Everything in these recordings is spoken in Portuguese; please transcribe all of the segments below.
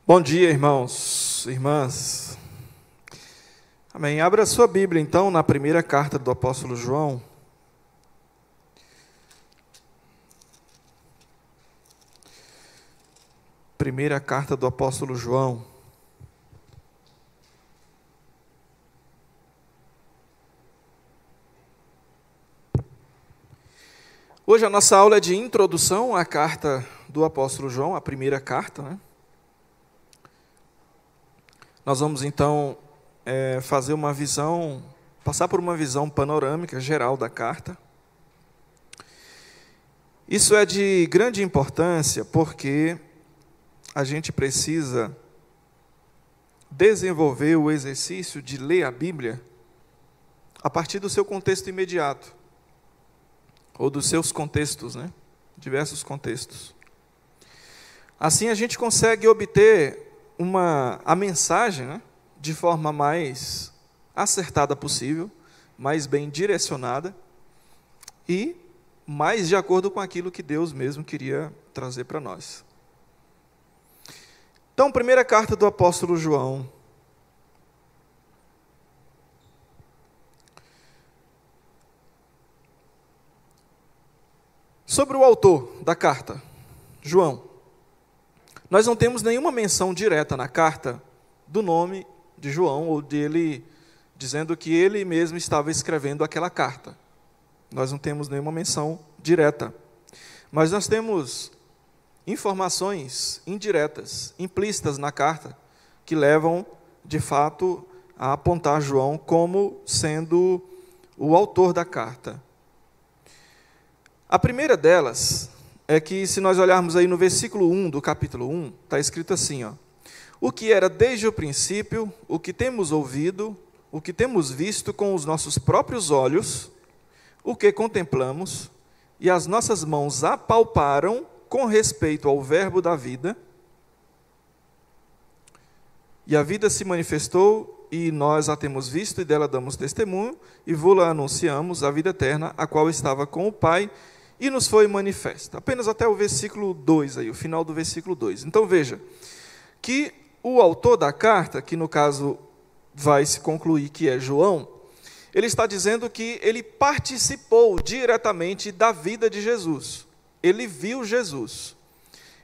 Bom dia, irmãos, irmãs. Amém. Abra a sua Bíblia, então, na primeira carta do apóstolo João. Primeira carta do apóstolo João. Hoje a nossa aula é de introdução à carta do apóstolo João, a primeira carta, né? Nós vamos, então, fazer uma visão, passar por uma visão panorâmica, geral da carta. Isso é de grande importância porque a gente precisa desenvolver o exercício de ler a Bíblia a partir do seu contexto imediato, ou dos seus contextos, né? Diversos contextos. Assim a gente consegue obter a mensagem, né, de forma mais acertada possível, mais bem direcionada e mais de acordo com aquilo que Deus mesmo queria trazer para nós. Então, primeira carta do apóstolo João. Sobre o autor da carta, João. Nós não temos nenhuma menção direta na carta do nome de João, ou dele dizendo que ele mesmo estava escrevendo aquela carta. Nós não temos nenhuma menção direta. Mas nós temos informações indiretas, implícitas na carta, que levam, de fato, a apontar João como sendo o autor da carta. A primeira delas é que, se nós olharmos aí no versículo 1 do capítulo 1, está escrito assim, ó: o que era desde o princípio, o que temos ouvido, o que temos visto com os nossos próprios olhos, o que contemplamos, e as nossas mãos apalparam com respeito ao verbo da vida, e a vida se manifestou, e nós a temos visto, e dela damos testemunho, e vô-la anunciamos, a vida eterna, a qual estava com o Pai, e nos foi manifesta. Apenas até o versículo 2, aí, o final do versículo 2. Então veja, que o autor da carta, que no caso vai se concluir que é João, ele está dizendo que ele participou diretamente da vida de Jesus. Ele viu Jesus.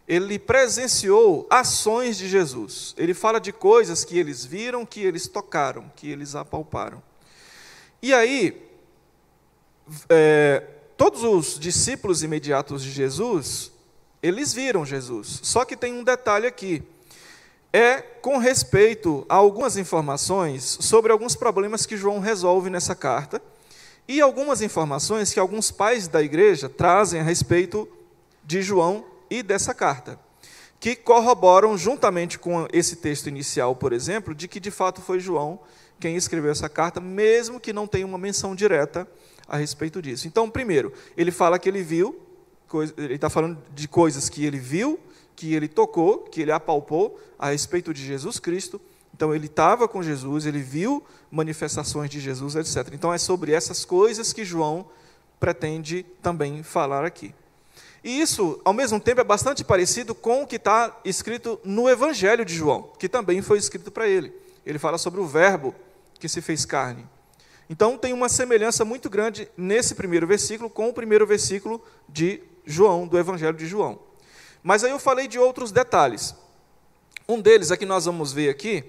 Ele presenciou ações de Jesus. Ele fala de coisas que eles viram, que eles tocaram, que eles apalparam. E aí, todos os discípulos imediatos de Jesus, eles viram Jesus. Só que tem um detalhe aqui. É com respeito a algumas informações sobre alguns problemas que João resolve nessa carta e algumas informações que alguns pais da igreja trazem a respeito de João e dessa carta, que corroboram juntamente com esse texto inicial, por exemplo, de que de fato foi João quem escreveu essa carta, mesmo que não tenha uma menção direta a respeito disso. Então, primeiro, ele fala que ele viu, ele está falando de coisas que ele viu, que ele tocou, que ele apalpou a respeito de Jesus Cristo. Então, ele estava com Jesus, ele viu manifestações de Jesus, etc. Então, é sobre essas coisas que João pretende também falar aqui. E isso, ao mesmo tempo, é bastante parecido com o que está escrito no Evangelho de João, que também foi escrito para ele. Ele fala sobre o verbo que se fez carne. Então, tem uma semelhança muito grande nesse primeiro versículo com o primeiro versículo de João, do Evangelho de João. Mas aí eu falei de outros detalhes. Um deles é que nós vamos ver aqui,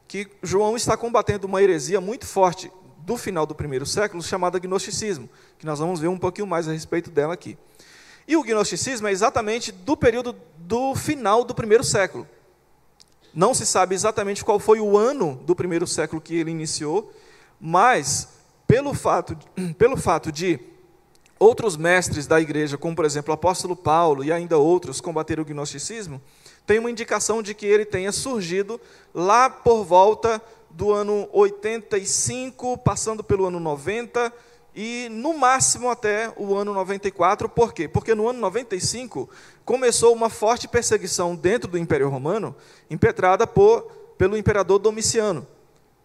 que João está combatendo uma heresia muito forte do final do primeiro século, chamada gnosticismo, que nós vamos ver um pouquinho mais a respeito dela aqui. E o gnosticismo é exatamente do período do final do primeiro século. Não se sabe exatamente qual foi o ano do primeiro século que ele iniciou, mas, pelo fato de outros mestres da igreja, como, por exemplo, o apóstolo Paulo e ainda outros, combateram o gnosticismo, tem uma indicação de que ele tenha surgido lá por volta do ano 85, passando pelo ano 90, e no máximo até o ano 94. Por quê? Porque no ano 95 começou uma forte perseguição dentro do Império Romano, impetrada pelo imperador Domiciano.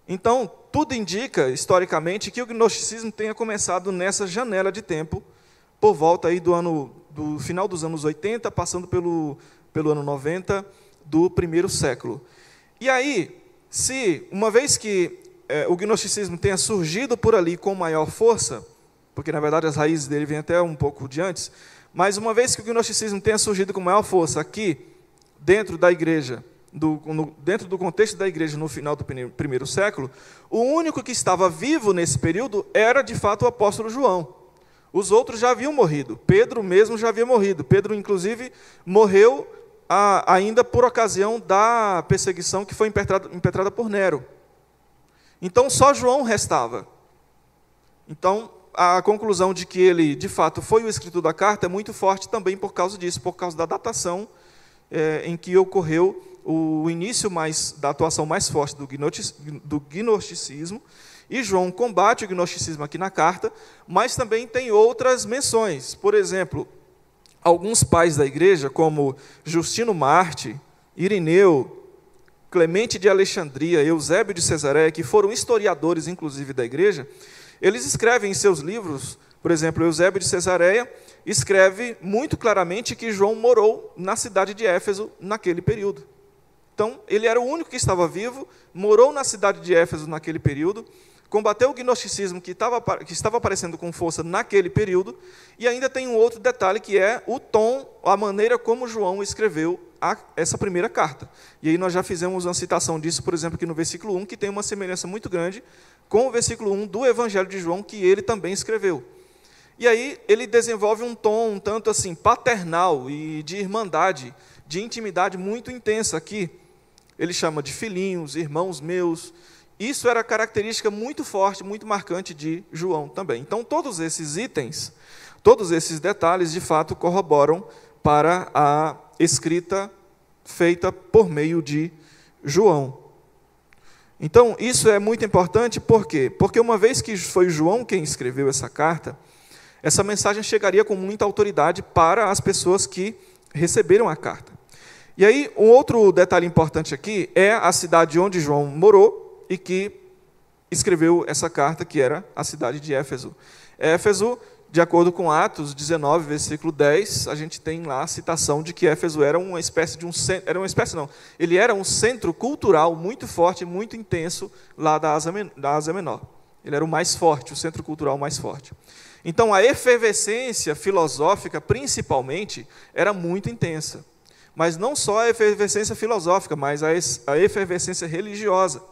Então, tudo indica, historicamente, que o gnosticismo tenha começado nessa janela de tempo, por volta aí do final dos anos 80, passando pelo ano 90, do primeiro século. E aí, se uma vez que o gnosticismo tenha surgido por ali com maior força, porque na verdade as raízes dele vêm até um pouco de antes, mas uma vez que o gnosticismo tenha surgido com maior força aqui, dentro da igreja, dentro do contexto da igreja no final do primeiro século, o único que estava vivo nesse período era de fato o apóstolo João. Os outros já haviam morrido. Pedro mesmo já havia morrido. Pedro, inclusive, morreu ainda por ocasião da perseguição que foi impetrada por Nero. Então, só João restava. Então, a conclusão de que ele, de fato, foi o escritor da carta é muito forte também por causa disso, por causa da datação em que ocorreu o início da atuação mais forte do gnosticismo. E João combate o gnosticismo aqui na carta, mas também tem outras menções. Por exemplo, alguns pais da igreja, como Justino Marte, Irineu, Clemente de Alexandria, Eusébio de Cesareia, que foram historiadores, inclusive, da igreja, eles escrevem em seus livros, por exemplo, Eusébio de Cesareia escreve muito claramente que João morou na cidade de Éfeso naquele período. Então, ele era o único que estava vivo, morou na cidade de Éfeso naquele período, combateu o gnosticismo que estava aparecendo com força naquele período, e ainda tem um outro detalhe que é o tom, a maneira como João escreveu essa primeira carta. E aí nós já fizemos uma citação disso, por exemplo, aqui no versículo 1, que tem uma semelhança muito grande com o versículo 1 do Evangelho de João, que ele também escreveu. E aí ele desenvolve um tom um tanto assim paternal e de irmandade, de intimidade muito intensa aqui. Ele chama de filhinhos, irmãos meus. Isso era característica muito forte, muito marcante de João também. Então, todos esses itens, todos esses detalhes, de fato, corroboram para a escrita feita por meio de João. Então, isso é muito importante, por quê? Porque uma vez que foi João quem escreveu essa carta, essa mensagem chegaria com muita autoridade para as pessoas que receberam a carta. E aí, um outro detalhe importante aqui é a cidade onde João morou e que escreveu essa carta, que era a cidade de Éfeso. Éfeso, de acordo com Atos 19, versículo 10, a gente tem lá a citação de que Éfeso era uma espécie de ele era um centro cultural muito forte, muito intenso lá da Ásia Menor. Ele era o mais forte, o centro cultural mais forte. Então, a efervescência filosófica, principalmente, era muito intensa. Mas não só a efervescência filosófica, mas a efervescência religiosa.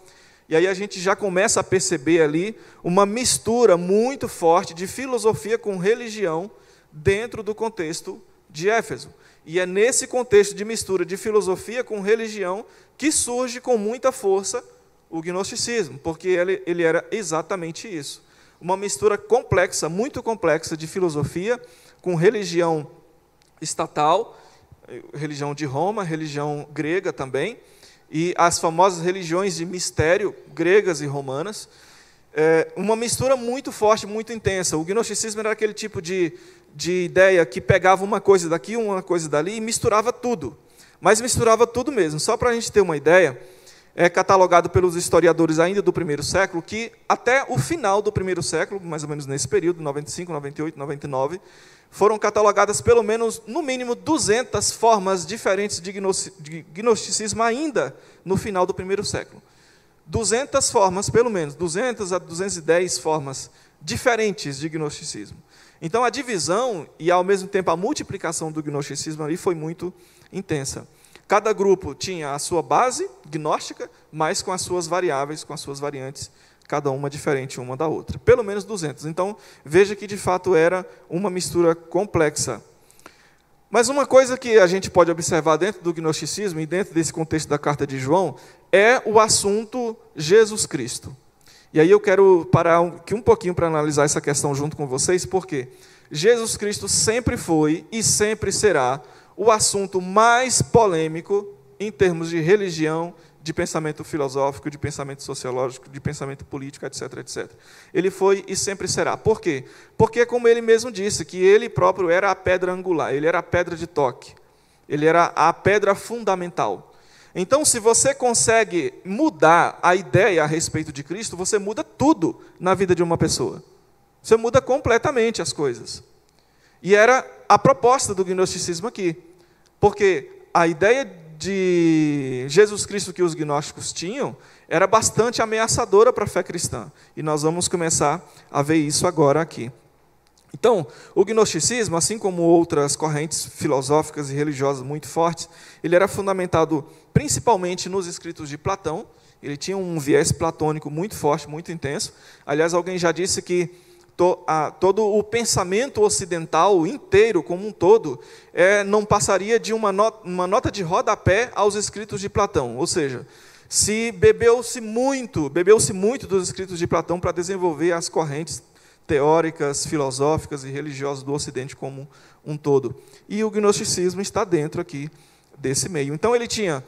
E aí a gente já começa a perceber ali uma mistura muito forte de filosofia com religião dentro do contexto de Éfeso. E é nesse contexto de mistura de filosofia com religião que surge com muita força o gnosticismo, porque ele era exatamente isso. Uma mistura complexa, muito complexa de filosofia com religião estatal, religião de Roma, religião grega também, e as famosas religiões de mistério, gregas e romanas, uma mistura muito forte, muito intensa. O gnosticismo era aquele tipo de ideia que pegava uma coisa daqui, uma coisa dali, e misturava tudo. Mas misturava tudo mesmo. Só para a gente ter uma ideia, é catalogado pelos historiadores ainda do primeiro século, que até o final do primeiro século, mais ou menos nesse período, 95, 98, 99, foram catalogadas pelo menos, no mínimo, 200 formas diferentes de gnosticismo ainda no final do primeiro século. 200 formas, pelo menos, 200 a 210 formas diferentes de gnosticismo. Então, a divisão e, ao mesmo tempo, a multiplicação do gnosticismo ali foi muito intensa. Cada grupo tinha a sua base gnóstica, mas com as suas variáveis, com as suas variantes, cada uma diferente uma da outra. Pelo menos 200. Então, veja que, de fato, era uma mistura complexa. Mas uma coisa que a gente pode observar dentro do gnosticismo e dentro desse contexto da carta de João é o assunto Jesus Cristo. E aí eu quero parar aqui um pouquinho para analisar essa questão junto com vocês, porque Jesus Cristo sempre foi e sempre será o assunto mais polêmico em termos de religião, de pensamento filosófico, de pensamento sociológico, de pensamento político, etc, etc. Ele foi e sempre será. Por quê? Porque, como ele mesmo disse, que ele próprio era a pedra angular, ele era a pedra de toque, ele era a pedra fundamental. Então, se você consegue mudar a ideia a respeito de Cristo, você muda tudo na vida de uma pessoa. Você muda completamente as coisas. E era a proposta do gnosticismo aqui. Porque a ideia de Jesus Cristo que os gnósticos tinham era bastante ameaçadora para a fé cristã. E nós vamos começar a ver isso agora aqui. Então, o gnosticismo, assim como outras correntes filosóficas e religiosas muito fortes, ele era fundamentado principalmente nos escritos de Platão. Ele tinha um viés platônico muito forte, muito intenso. Aliás, alguém já disse que todo o pensamento ocidental inteiro, como um todo, não passaria de uma nota de rodapé aos escritos de Platão. Ou seja, se bebeu-se muito dos escritos de Platão para desenvolver as correntes teóricas, filosóficas e religiosas do Ocidente como um todo. E o gnosticismo está dentro aqui desse meio. Então ele tinha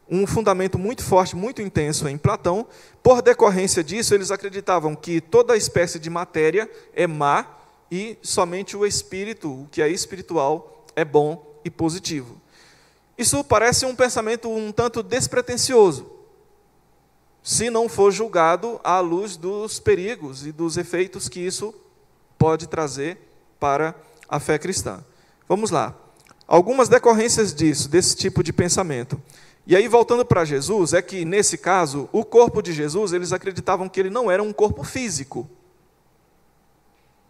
um fundamento muito forte, muito intenso em Platão. Por decorrência disso, eles acreditavam que toda espécie de matéria é má e somente o espírito, o que é espiritual, é bom e positivo. Isso parece um pensamento um tanto despretensioso, se não for julgado à luz dos perigos e dos efeitos que isso pode trazer para a fé cristã. Vamos lá. Algumas decorrências disso, desse tipo de pensamento. E aí, voltando para Jesus, é que, nesse caso, o corpo de Jesus, eles acreditavam que ele não era um corpo físico.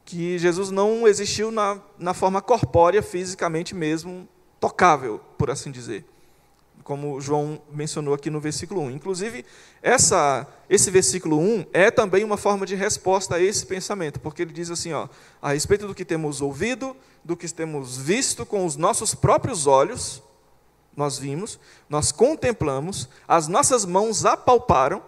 Que Jesus não existiu na forma corpórea, fisicamente mesmo, tocável, por assim dizer. Como João mencionou aqui no versículo 1. Inclusive, esse versículo 1 é também uma forma de resposta a esse pensamento, porque ele diz assim, a respeito do que temos ouvido, do que temos visto com os nossos próprios olhos, nós vimos, nós contemplamos, as nossas mãos apalparam.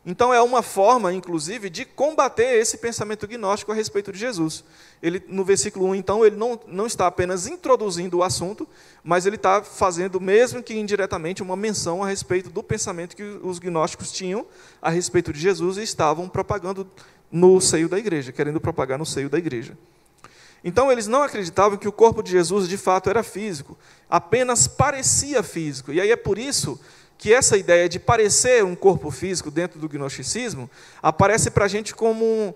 Então, é uma forma, inclusive, de combater esse pensamento gnóstico a respeito de Jesus. Ele, no versículo 1, então, ele não está apenas introduzindo o assunto, mas ele está fazendo, mesmo que indiretamente, uma menção a respeito do pensamento que os gnósticos tinham a respeito de Jesus e estavam propagando no seio da igreja, querendo propagar no seio da igreja. Então, eles não acreditavam que o corpo de Jesus, de fato, era físico, apenas parecia físico. E aí é por isso que essa ideia de parecer um corpo físico dentro do gnosticismo aparece para a gente como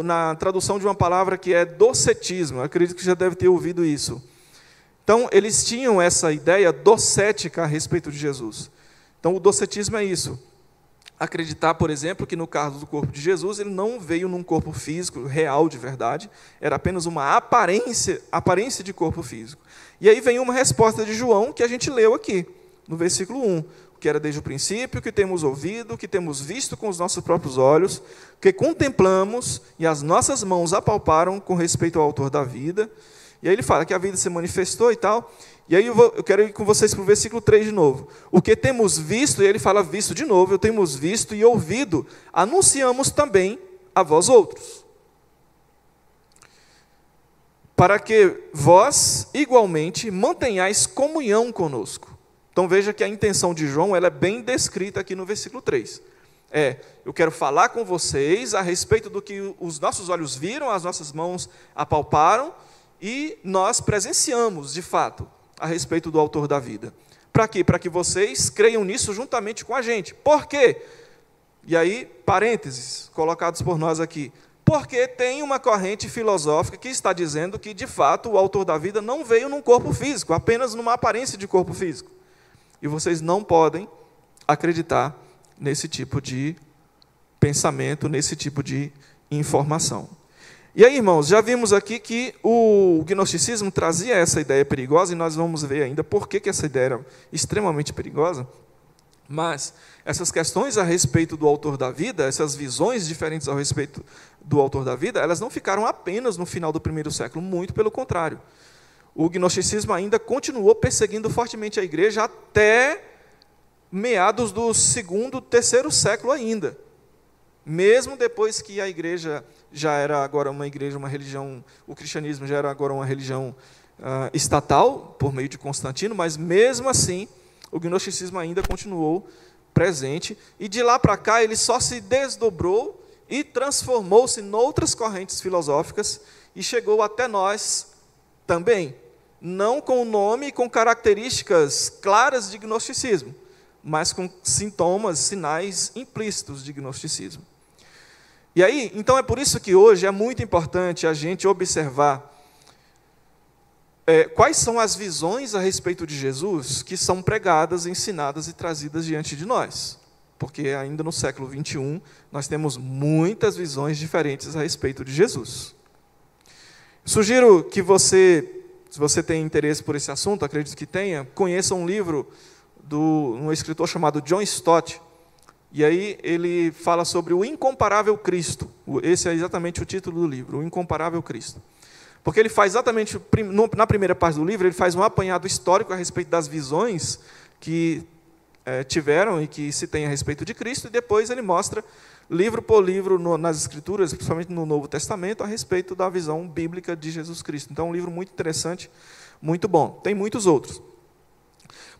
na tradução de uma palavra que é docetismo. Eu acredito que já deve ter ouvido isso. Então, eles tinham essa ideia docética a respeito de Jesus. Então, o docetismo é isso. Acreditar, por exemplo, que no caso do corpo de Jesus, ele não veio num corpo físico, real de verdade, era apenas uma aparência de corpo físico. E aí vem uma resposta de João que a gente leu aqui, no versículo 1, que era desde o princípio, que temos ouvido, que temos visto com os nossos próprios olhos, que contemplamos e as nossas mãos apalparam com respeito ao autor da vida. E aí ele fala que a vida se manifestou e tal. E aí eu quero ir com vocês para o versículo 3 de novo. O que temos visto, e ele fala visto de novo, eu temos visto e ouvido, anunciamos também a vós outros. Para que vós, igualmente, mantenhais comunhão conosco. Então veja que a intenção de João ela é bem descrita aqui no versículo 3. Eu quero falar com vocês a respeito do que os nossos olhos viram, as nossas mãos apalparam, e nós presenciamos, de fato, a respeito do autor da vida. Para quê? Para que vocês creiam nisso juntamente com a gente. Por quê? E aí, parênteses, colocados por nós aqui. Porque tem uma corrente filosófica que está dizendo que, de fato, o autor da vida não veio num corpo físico, apenas numa aparência de corpo físico. E vocês não podem acreditar nesse tipo de pensamento, nesse tipo de informação. E aí, irmãos, já vimos aqui que o gnosticismo trazia essa ideia perigosa, e nós vamos ver ainda por que essa ideia era extremamente perigosa. Mas essas questões a respeito do autor da vida, essas visões diferentes a respeito do autor da vida, elas não ficaram apenas no final do primeiro século, muito pelo contrário. O gnosticismo ainda continuou perseguindo fortemente a igreja até meados do segundo, terceiro século ainda. Mesmo depois que a igreja já era agora uma religião, o cristianismo já era agora uma religião estatal, por meio de Constantino, mas mesmo assim, o gnosticismo ainda continuou presente, e de lá para cá ele só se desdobrou e transformou-se em outras correntes filosóficas, e chegou até nós também, não com o nome e com características claras de gnosticismo, mas com sintomas, sinais implícitos de gnosticismo. E aí, então é por isso que hoje é muito importante a gente observar quais são as visões a respeito de Jesus que são pregadas, ensinadas e trazidas diante de nós. Porque ainda no século XXI, nós temos muitas visões diferentes a respeito de Jesus. Sugiro que você, se você tem interesse por esse assunto, acredito que tenha, conheça um livro de um escritor chamado John Stott. E aí ele fala sobre o incomparável Cristo. Esse é exatamente o título do livro, o incomparável Cristo. Porque ele faz exatamente, na primeira parte do livro, ele faz um apanhado histórico a respeito das visões que tiveram e que se tem a respeito de Cristo, e depois ele mostra, livro por livro, nas Escrituras, principalmente no Novo Testamento, a respeito da visão bíblica de Jesus Cristo. Então é um livro muito interessante, muito bom. Tem muitos outros.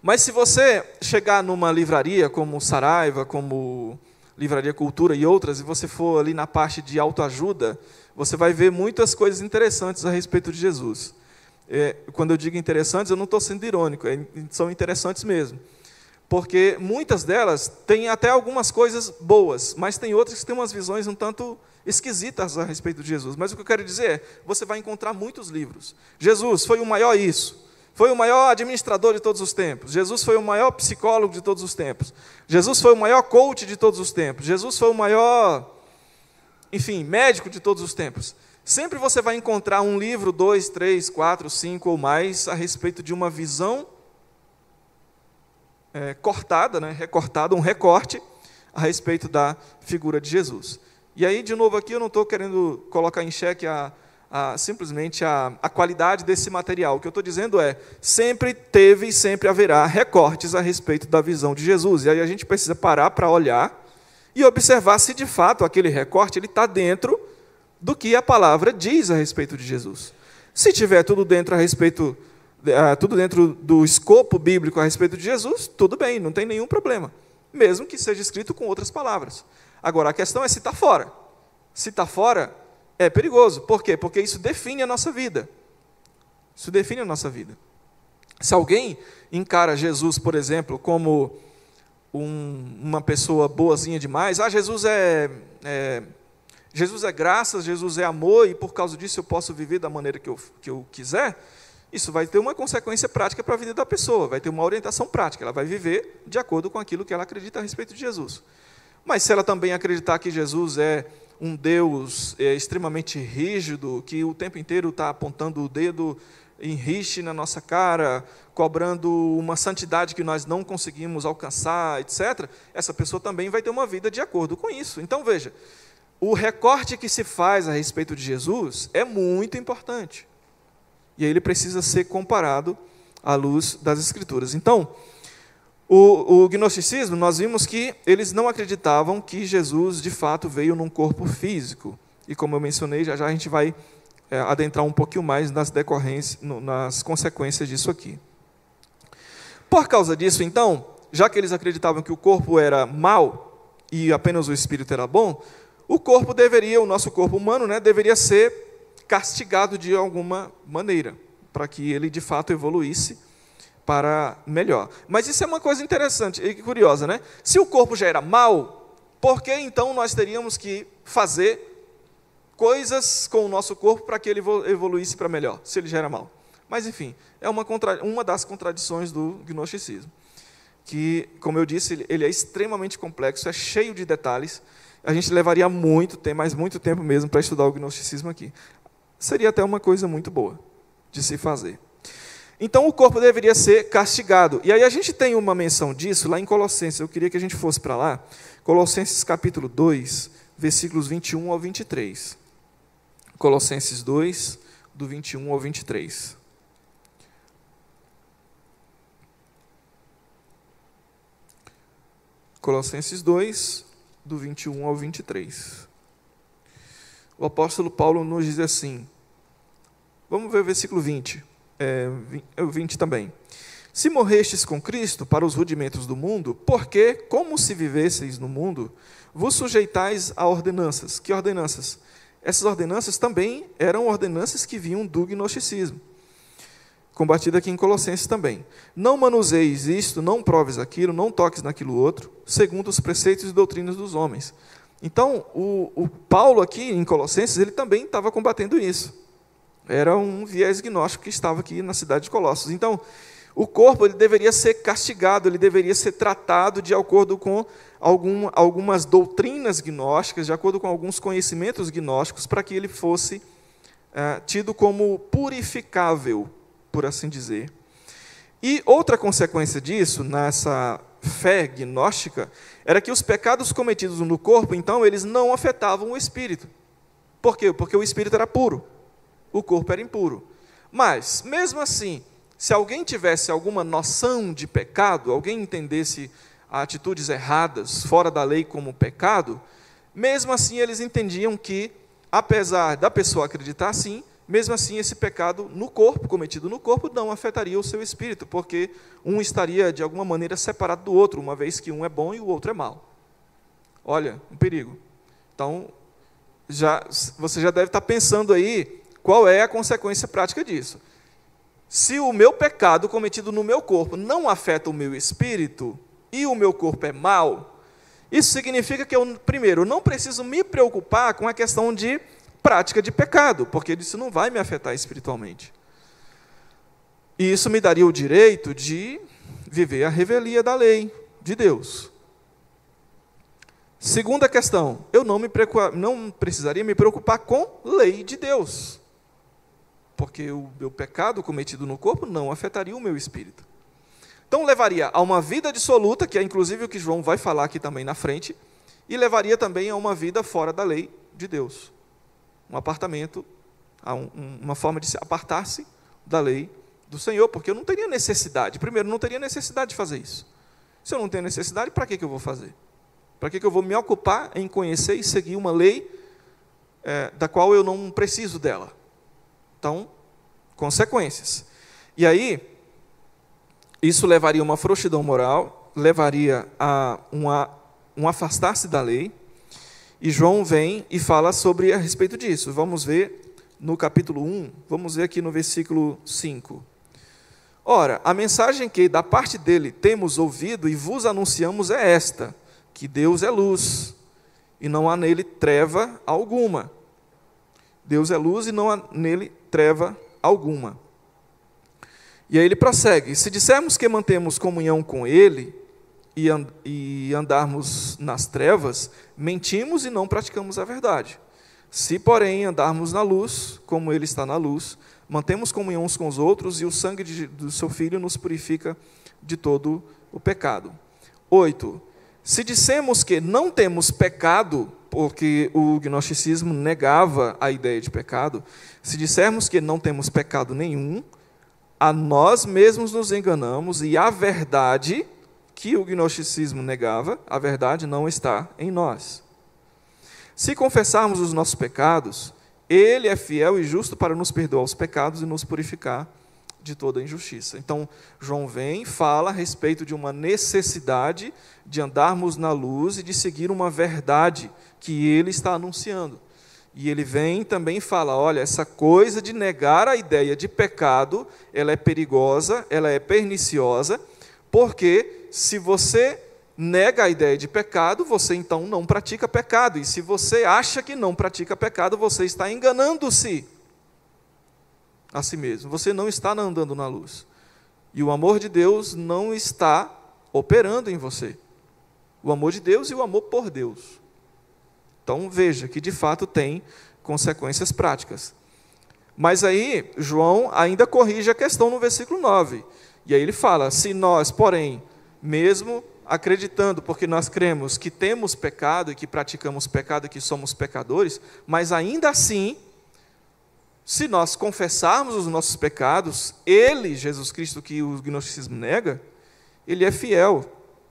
Mas se você chegar numa livraria como Saraiva, como Livraria Cultura e outras, e você for ali na parte de autoajuda, você vai ver muitas coisas interessantes a respeito de Jesus. Quando eu digo interessantes, eu não estou sendo irônico, são interessantes mesmo. Porque muitas delas têm até algumas coisas boas, mas tem outras que têm umas visões um tanto esquisitas a respeito de Jesus. Mas o que eu quero dizer é, você vai encontrar muitos livros. Jesus foi o maior isso. Foi o maior administrador de todos os tempos. Jesus foi o maior psicólogo de todos os tempos. Jesus foi o maior coach de todos os tempos. Jesus foi o maior, enfim, médico de todos os tempos. Sempre você vai encontrar um livro, 2, 3, 4, 5 ou mais, a respeito de uma visão cortada, recortada, um recorte, a respeito da figura de Jesus. E aí, de novo, aqui eu não estou querendo colocar em xeque simplesmente a qualidade desse material. O que eu estou dizendo é, sempre teve e sempre haverá recortes a respeito da visão de Jesus. E aí a gente precisa parar para olhar e observar se, de fato, aquele recorte está dentro do que a palavra diz a respeito de Jesus. Se tiver tudo dentro do escopo bíblico a respeito de Jesus, tudo bem, não tem nenhum problema. Mesmo que seja escrito com outras palavras. Agora, a questão é se está fora. Se está fora, é perigoso. Por quê? Porque isso define a nossa vida. Isso define a nossa vida. Se alguém encara Jesus, por exemplo, como uma pessoa boazinha demais, Jesus é graça, Jesus é amor, e por causa disso eu posso viver da maneira que eu quiser, isso vai ter uma consequência prática para a vida da pessoa, vai ter uma orientação prática, ela vai viver de acordo com aquilo que ela acredita a respeito de Jesus. Mas se ela também acreditar que Jesus é um Deus extremamente rígido, que o tempo inteiro está apontando o dedo em rixe na nossa cara, cobrando uma santidade que nós não conseguimos alcançar, etc., essa pessoa também vai ter uma vida de acordo com isso. Então, veja, o recorte que se faz a respeito de Jesus é muito importante. E aí ele precisa ser comparado à luz das Escrituras. Então, o gnosticismo, nós vimos que eles não acreditavam que Jesus, de fato, veio num corpo físico. E como eu mencionei, já a gente vai adentrar um pouquinho mais nas consequências disso aqui. Por causa disso, então, já que eles acreditavam que o corpo era mau e apenas o espírito era bom, o nosso corpo humano, deveria ser castigado de alguma maneira, para que ele, de fato, evoluísse para melhor. Mas isso é uma coisa interessante e curiosa, né? Se o corpo já era mau, por que então nós teríamos que fazer coisas com o nosso corpo para que ele evoluísse para melhor, se ele já era mau? Mas, enfim, é uma das contradições do gnosticismo, que, como eu disse, ele é extremamente complexo, é cheio de detalhes. A gente levaria muito tempo, mas muito tempo mesmo, para estudar o gnosticismo aqui. Seria até uma coisa muito boa de se fazer. Então, o corpo deveria ser castigado. E aí a gente tem uma menção disso lá em Colossenses. Eu queria que a gente fosse para lá. Colossenses capítulo 2, versículos 21 ao 23. Colossenses 2, do 21 ao 23. Colossenses 2, do 21 ao 23. O apóstolo Paulo nos diz assim, vamos ver o versículo 20, 20 também. Se morrestes com Cristo para os rudimentos do mundo, porque, como se vivesseis no mundo, vos sujeitais a ordenanças. Que ordenanças? Essas ordenanças também eram ordenanças que vinham do gnosticismo, combatido aqui em Colossenses também. Não manuseis isto, não proves aquilo, não toques naquilo outro, segundo os preceitos e doutrinas dos homens. Então, o Paulo aqui em Colossenses, ele também estava combatendo isso. Era um viés gnóstico que estava aqui na cidade de Colossos. Então, o corpo ele deveria ser castigado, ele deveria ser tratado de acordo com algumas doutrinas gnósticas, de acordo com alguns conhecimentos gnósticos, para que ele fosse tido como purificável, por assim dizer. E outra consequência disso, nessa fé gnóstica, era que os pecados cometidos no corpo, então, eles não afetavam o espírito. Por quê? Porque o espírito era puro, o corpo era impuro. Mas, mesmo assim, se alguém tivesse alguma noção de pecado, alguém entendesse atitudes erradas, fora da lei como pecado, mesmo assim eles entendiam que, apesar da pessoa acreditar assim, mesmo assim esse pecado no corpo, cometido no corpo, não afetaria o seu espírito, porque um estaria de alguma maneira separado do outro, uma vez que um é bom e o outro é mau. Olha, um perigo. Então, você já deve estar pensando aí qual é a consequência prática disso. Se o meu pecado cometido no meu corpo não afeta o meu espírito, e o meu corpo é mau, isso significa que eu, primeiro, não preciso me preocupar com a questão de prática de pecado, porque isso não vai me afetar espiritualmente. E isso me daria o direito de viver a revelia da lei de Deus. Segunda questão, eu não precisaria me preocupar com lei de Deus, porque o meu pecado cometido no corpo não afetaria o meu espírito. Então levaria a uma vida dissoluta, que é inclusive o que João vai falar aqui também na frente, e levaria também a uma vida fora da lei de Deus. Um apartamento, uma forma de se apartar-se da lei do Senhor, porque eu não teria necessidade. Primeiro, não teria necessidade de fazer isso. Se eu não tenho necessidade, para que eu vou fazer? Para que eu vou me ocupar em conhecer e seguir uma lei da qual eu não preciso dela? Então, consequências. E aí, isso levaria a uma frouxidão moral, levaria a um afastar-se da lei, e João vem e fala a respeito disso. Vamos ver no capítulo 1, vamos ver aqui no versículo 5. Ora, a mensagem que da parte dele temos ouvido e vos anunciamos é esta, que Deus é luz, e não há nele treva alguma. Deus é luz e não há nele treva alguma. E aí ele prossegue: se dissermos que mantemos comunhão com ele e andarmos nas trevas, mentimos e não praticamos a verdade. Se, porém, andarmos na luz, como ele está na luz, mantemos comunhão uns com os outros, e o sangue do seu Filho nos purifica de todo o pecado. 8. Se dissemos que não temos pecado, porque o gnosticismo negava a ideia de pecado, se dissermos que não temos pecado nenhum, a nós mesmos nos enganamos, e a verdade que o gnosticismo negava, a verdade não está em nós. Se confessarmos os nossos pecados, ele é fiel e justo para nos perdoar os pecados e nos purificar de toda injustiça. Então, João vem e fala a respeito de uma necessidade de andarmos na luz e de seguir uma verdade que ele está anunciando. E ele vem também e fala, olha, essa coisa de negar a ideia de pecado, ela é perigosa, ela é perniciosa, porque se você nega a ideia de pecado, você então não pratica pecado. E se você acha que não pratica pecado, você está enganando-se a si mesmo. Você não está andando na luz. E o amor de Deus não está operando em você. O amor de Deus e o amor por Deus. Então veja que de fato tem consequências práticas. Mas aí João ainda corrige a questão no versículo 9. E aí ele fala, se nós, porém, mesmo acreditando, porque nós cremos que temos pecado e que praticamos pecado e que somos pecadores, mas ainda assim, se nós confessarmos os nossos pecados, ele, Jesus Cristo, que o gnosticismo nega, ele é fiel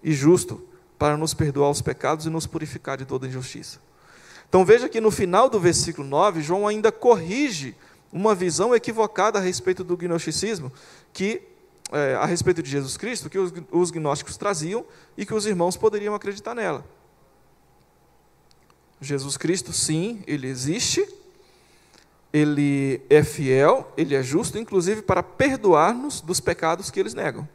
e justo para nos perdoar os pecados e nos purificar de toda injustiça. Então veja que no final do versículo 9, João ainda corrige uma visão equivocada a respeito do gnosticismo, a respeito de Jesus Cristo, que os gnósticos traziam e que os irmãos poderiam acreditar nela. Jesus Cristo, sim, ele existe, ele é fiel, ele é justo, inclusive para perdoar-nos dos pecados que eles negam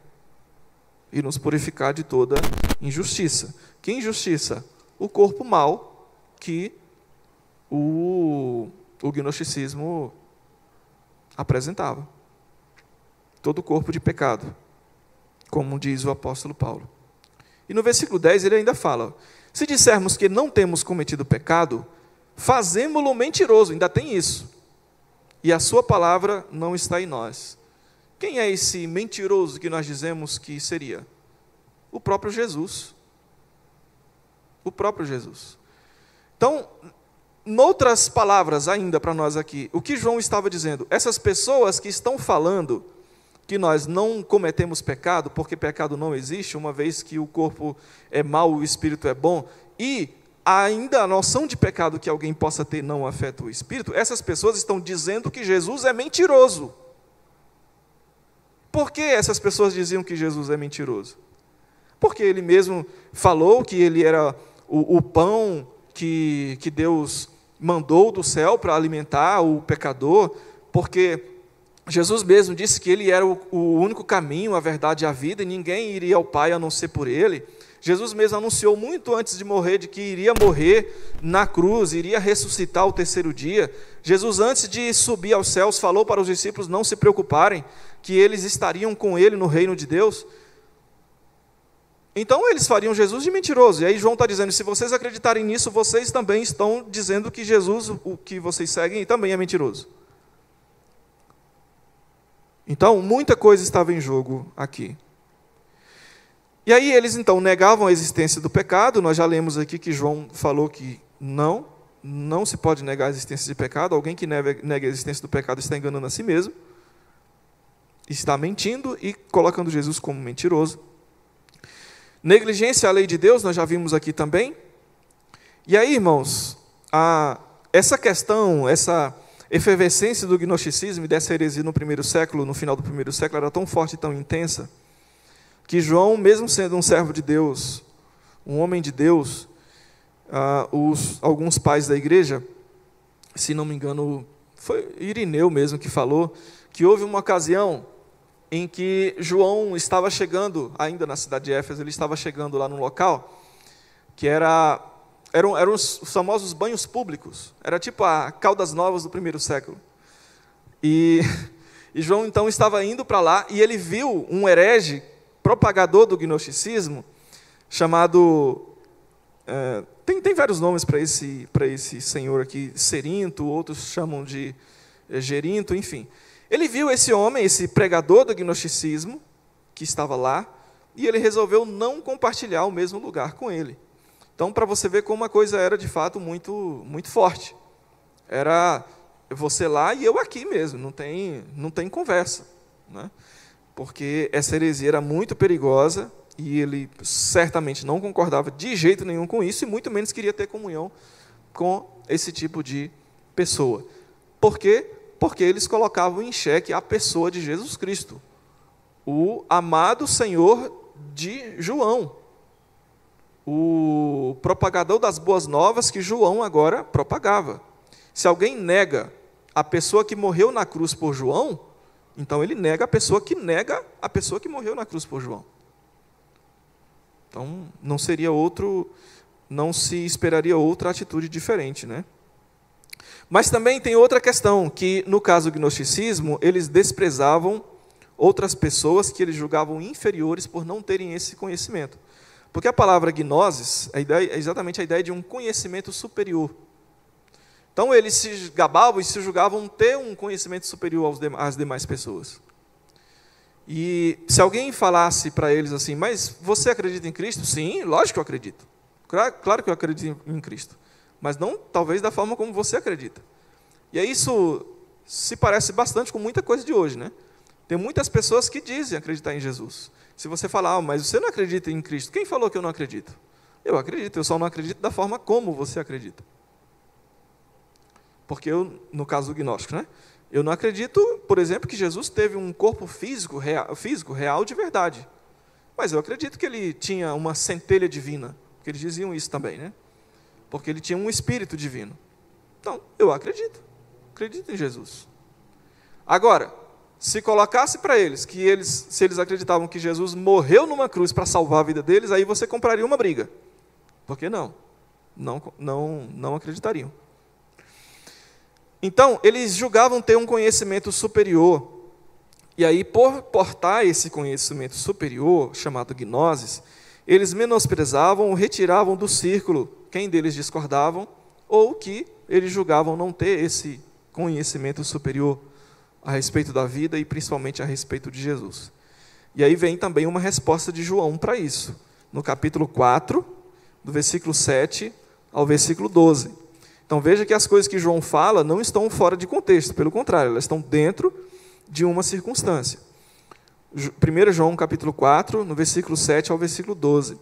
e nos purificar de toda injustiça. Que injustiça? O corpo mau que o gnosticismo Apresentava. Todo o corpo de pecado, como diz o apóstolo Paulo. E no versículo 10 ele ainda fala: se dissermos que não temos cometido pecado, fazemo-lo mentiroso, ainda tem isso. E a sua palavra não está em nós. Quem é esse mentiroso que nós dizemos que seria? O próprio Jesus. O próprio Jesus. Então, noutras palavras ainda para nós aqui, o que João estava dizendo? Essas pessoas que estão falando que nós não cometemos pecado, porque pecado não existe, uma vez que o corpo é mau, o espírito é bom, e ainda a noção de pecado que alguém possa ter não afeta o espírito, essas pessoas estão dizendo que Jesus é mentiroso. Por que essas pessoas diziam que Jesus é mentiroso? Porque ele mesmo falou que ele era o pão que Deus mandou do céu para alimentar o pecador, porque Jesus mesmo disse que ele era o único caminho, a verdade e a vida, e ninguém iria ao Pai a não ser por ele. Jesus mesmo anunciou muito antes de morrer, de que iria morrer na cruz, iria ressuscitar ao terceiro dia. Jesus, antes de subir aos céus, falou para os discípulos não se preocuparem, que eles estariam com ele no reino de Deus. Então eles fariam Jesus de mentiroso. E aí João está dizendo, se vocês acreditarem nisso, vocês também estão dizendo que Jesus, o que vocês seguem, também é mentiroso. Então, muita coisa estava em jogo aqui. E aí eles então negavam a existência do pecado. Nós já lemos aqui que João falou que não se pode negar a existência de pecado. Alguém que nega a existência do pecado está enganando a si mesmo, está mentindo e colocando Jesus como mentiroso. Negligência à lei de Deus, nós já vimos aqui também. E aí, irmãos, essa questão, essa efervescência do gnosticismo e dessa heresia no primeiro século, no final do primeiro século, era tão forte e tão intensa, que João, mesmo sendo um servo de Deus, um homem de Deus, alguns pais da igreja, se não me engano, foi Irineu mesmo que falou, que houve uma ocasião em que João estava chegando, ainda na cidade de Éfeso, ele estava chegando lá num local, que eram os famosos banhos públicos, era tipo a Caldas Novas do primeiro século. E João então estava indo para lá, e ele viu um herege, propagador do gnosticismo, chamado... Tem vários nomes para esse senhor aqui, Cerinto, outros chamam de Gerinto, enfim. Ele viu esse homem, esse pregador do gnosticismo, que estava lá, e ele resolveu não compartilhar o mesmo lugar com ele. Então, para você ver como a coisa era, de fato, muito, muito forte. Era você lá e eu aqui mesmo, não tem conversa, né? Porque essa heresia era muito perigosa, e ele certamente não concordava de jeito nenhum com isso, e muito menos queria ter comunhão com esse tipo de pessoa. Por quê? Porque eles colocavam em xeque a pessoa de Jesus Cristo, o amado Senhor de João, o propagador das boas novas que João agora propagava. Se alguém nega a pessoa que morreu na cruz por João, então ele nega a pessoa que morreu na cruz por João. Então não se esperaria outra atitude diferente, né? Mas também tem outra questão, que no caso do gnosticismo, eles desprezavam outras pessoas que eles julgavam inferiores por não terem esse conhecimento. Porque a palavra gnosis é exatamente a ideia de um conhecimento superior. Então eles se gabavam e se julgavam ter um conhecimento superior às demais pessoas. E se alguém falasse para eles assim, mas você acredita em Cristo? Sim, lógico que eu acredito. Claro que eu acredito em Cristo. Mas não, talvez, da forma como você acredita. E aí isso se parece bastante com muita coisa de hoje, né? Tem muitas pessoas que dizem acreditar em Jesus. Se você falar, mas você não acredita em Cristo, quem falou que eu não acredito? Eu acredito, eu só não acredito da forma como você acredita. Porque eu, no caso do gnóstico, né? Eu não acredito, por exemplo, que Jesus teve um corpo físico real de verdade. Mas eu acredito que ele tinha uma centelha divina, porque eles diziam isso também, né? Porque ele tinha um espírito divino. Então, eu acredito em Jesus. Agora, se colocasse para eles que se eles acreditavam que Jesus morreu numa cruz para salvar a vida deles, aí você compraria uma briga. Por que não? Não acreditariam. Então, eles julgavam ter um conhecimento superior. E aí, por portar esse conhecimento superior, chamado gnosis, eles menosprezavam ou retiravam do círculo quem deles discordavam ou que eles julgavam não ter esse conhecimento superior a respeito da vida e principalmente a respeito de Jesus. E aí vem também uma resposta de João para isso, no capítulo 4, do versículo 7 ao versículo 12. Então veja que as coisas que João fala não estão fora de contexto, pelo contrário, elas estão dentro de uma circunstância. 1 João capítulo 4, no versículo 7 ao versículo 12.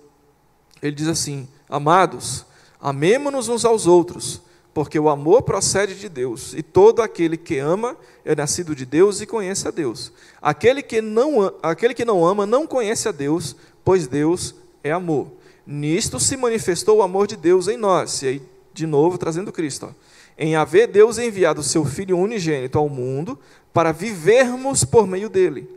Ele diz assim: Amados, amemo-nos uns aos outros, porque o amor procede de Deus, e todo aquele que ama é nascido de Deus e conhece a Deus. Aquele que não ama não conhece a Deus, pois Deus é amor. Nisto se manifestou o amor de Deus em nós. E aí, de novo, trazendo Cristo. Em haver Deus enviado o seu Filho unigênito ao mundo, para vivermos por meio dele.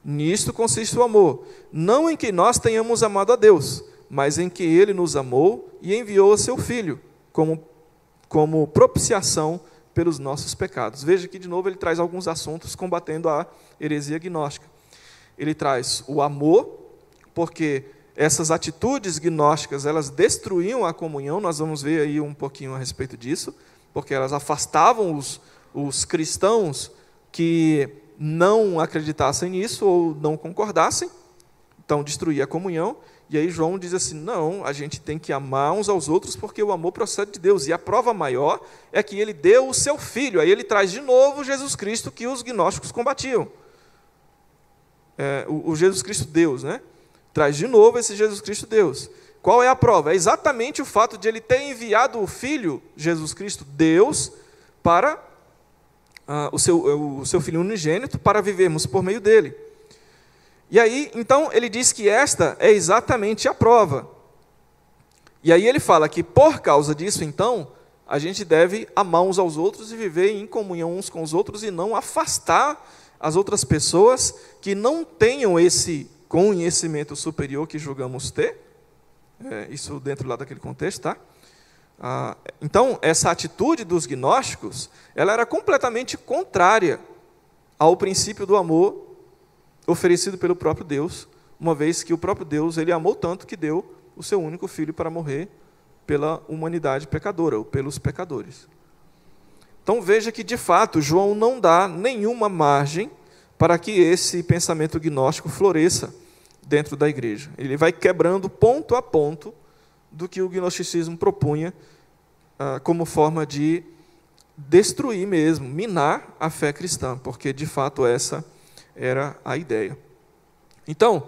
Nisto consiste o amor, não em que nós tenhamos amado a Deus, mas em que ele nos amou e enviou o seu Filho, como propiciação pelos nossos pecados. Veja que, de novo, ele traz alguns assuntos combatendo a heresia gnóstica. Ele traz o amor, porque essas atitudes gnósticas, elas destruíam a comunhão, nós vamos ver aí um pouquinho a respeito disso, porque elas afastavam os cristãos que não acreditassem nisso ou não concordassem, então destruía a comunhão. E aí João diz assim, não, a gente tem que amar uns aos outros porque o amor procede de Deus. E a prova maior é que ele deu o seu Filho. Aí ele traz de novo Jesus Cristo que os gnósticos combatiam. O Jesus Cristo Deus, né? Traz de novo esse Jesus Cristo Deus. Qual é a prova? É exatamente o fato de ele ter enviado o Filho, Jesus Cristo Deus, para o seu Filho unigênito, para vivermos por meio dele. E aí, então, ele diz que esta é exatamente a prova. E aí ele fala que, por causa disso, então, a gente deve amar uns aos outros e viver em comunhão uns com os outros e não afastar as outras pessoas que não tenham esse conhecimento superior que julgamos ter. Isso dentro lá daquele contexto, tá? Então, essa atitude dos gnósticos, ela era completamente contrária ao princípio do amor oferecido pelo próprio Deus, uma vez que o próprio Deus, ele amou tanto que deu o seu único Filho para morrer pela humanidade pecadora, ou pelos pecadores. Então veja que, de fato, João não dá nenhuma margem para que esse pensamento gnóstico floresça dentro da igreja. Ele vai quebrando ponto a ponto do que o gnosticismo propunha como forma de destruir mesmo, minar a fé cristã, porque, de fato, essa era a ideia. Então,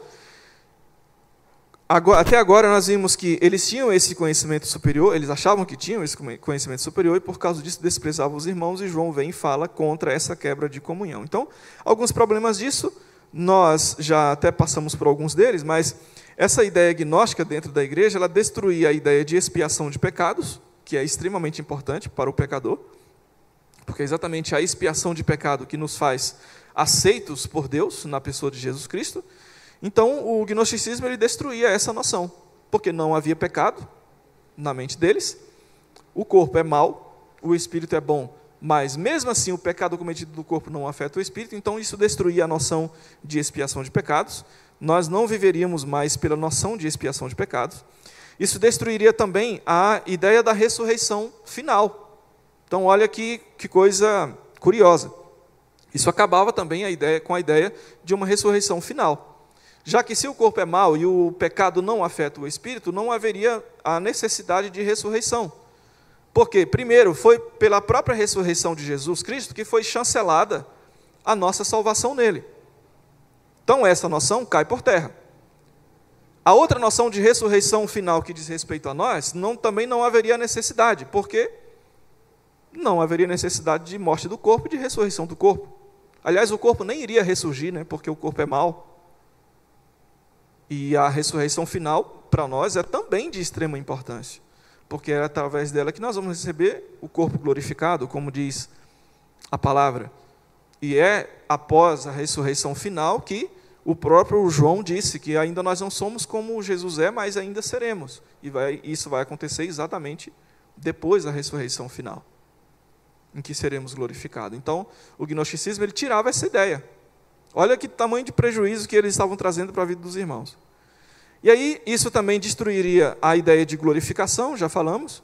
até agora nós vimos que eles tinham esse conhecimento superior, eles achavam que tinham esse conhecimento superior e por causa disso desprezavam os irmãos, e João vem e fala contra essa quebra de comunhão. Então, alguns problemas disso, nós já até passamos por alguns deles, mas essa ideia gnóstica dentro da igreja, ela destruía a ideia de expiação de pecados, que é extremamente importante para o pecador, porque é exatamente a expiação de pecado que nos faz aceitos por Deus na pessoa de Jesus Cristo. Então, o gnosticismo ele destruía essa noção, porque não havia pecado na mente deles, o corpo é mau, o espírito é bom, mas mesmo assim o pecado cometido do corpo não afeta o espírito, então isso destruía a noção de expiação de pecados, nós não viveríamos mais pela noção de expiação de pecados. Isso destruiria também a ideia da ressurreição final. Então, olha que coisa curiosa. Isso acabava também com a ideia de uma ressurreição final. Já que se o corpo é mau e o pecado não afeta o espírito, não haveria a necessidade de ressurreição. Por quê? Primeiro, foi pela própria ressurreição de Jesus Cristo que foi chancelada a nossa salvação nele. Então, essa noção cai por terra. A outra noção de ressurreição final que diz respeito a nós, também não haveria necessidade. Por quê? Não haveria necessidade de morte do corpo e de ressurreição do corpo. Aliás, o corpo nem iria ressurgir, né, porque o corpo é mau. E a ressurreição final, para nós, é também de extrema importância, porque é através dela que nós vamos receber o corpo glorificado, como diz a palavra. E é após a ressurreição final que o próprio João disse que ainda nós não somos como Jesus é, mas ainda seremos. E isso vai acontecer exatamente depois da ressurreição final. em que seremos glorificados. Então, o gnosticismo ele tirava essa ideia. Olha que tamanho de prejuízo que eles estavam trazendo para a vida dos irmãos. E aí, isso também destruiria a ideia de glorificação, já falamos.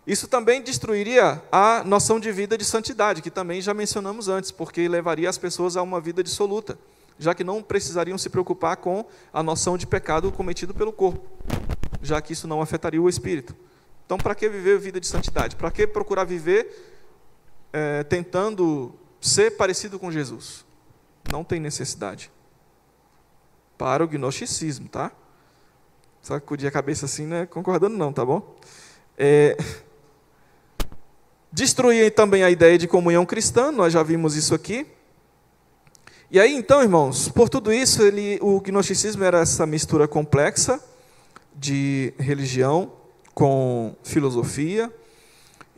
Isso também destruiria a noção de vida de santidade, que também já mencionamos antes, porque levaria as pessoas a uma vida dissoluta, já que não precisariam se preocupar com a noção de pecado cometido pelo corpo, já que isso não afetaria o espírito. Então, para que viver vida de santidade? Para que procurar viver tentando ser parecido com Jesus? Não tem necessidade. Para o gnosticismo, tá? Sacudir a cabeça assim, né? Concordando não, tá bom? Destruir também a ideia de comunhão cristã, nós já vimos isso aqui. E aí, então, irmãos, por tudo isso, o gnosticismo era essa mistura complexa de religião com filosofia